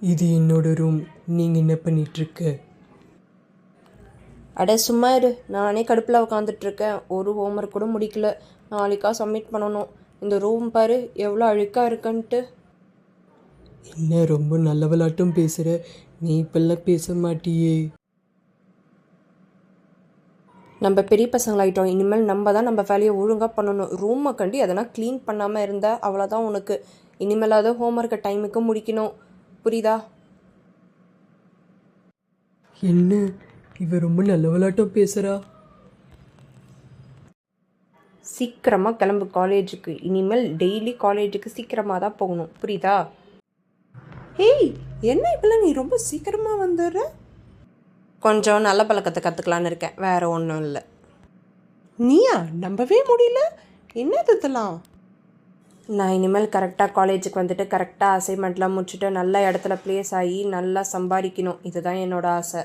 இது என்னோட ரூம். நீங்கள் என்ன பண்ணிகிட்ருக்க? அட சும்மா இரு, நானே கடுப்பில் உட்காந்துட்ருக்கேன். ஒரு ஹோம்ஒர்க் கூட முடிக்கல. நாளைக்கா சப்மிட் பண்ணணும். இந்த ரூம் பாரு எவ்வளோ அழுக்காக இருக்குன்ட்டு. என்ன ரொம்ப நல்ல விளாட்டம் பேசுகிற? நீ இப்பெல்லாம் பேச மாட்டியே. நம்ம பெரிய பசங்களாயிட்டோம். இனிமேல் நம்ம தான் நம்ம வேலையை ஒழுங்காக பண்ணணும். ரூமை கண்டு எதனா க்ளீன் பண்ணாமல் இருந்தால் அவ்வளோதான் உனக்கு. இனிமேலாவது ஹோம்ஒர்க்கை டைமுக்கு முடிக்கணும். புரியுதா? என்ன இவ ரொம்ப நல்ல விளாட்டம் பேசுகிறா? சீக்கிரமாக கிளம்பு காலேஜுக்கு. இனிமேல் டெய்லி காலேஜுக்கு சீக்கிரமாக தான் போகணும். புரியுதா? ஏய், என்ன இப்பெல்லாம் நீ ரொம்ப சீக்கிரமாக வந்துடுற? கொஞ்சம் நல்ல பழக்கத்தை கற்றுக்கலான்னு இருக்கேன், வேறு ஒன்றும் இல்லை. நீயா? நம்பவே முடியல. என்னது இதெல்லாம்? நான் இனிமேல் கரெக்டாக காலேஜுக்கு வந்துட்டு கரெக்டாக அசைன்மெண்ட்லாம் முடிச்சுட்டு நல்ல இடத்துல ப்ளேஸ் ஆகி நல்லா சம்பாதிக்கணும். இதுதான் என்னோட ஆசை.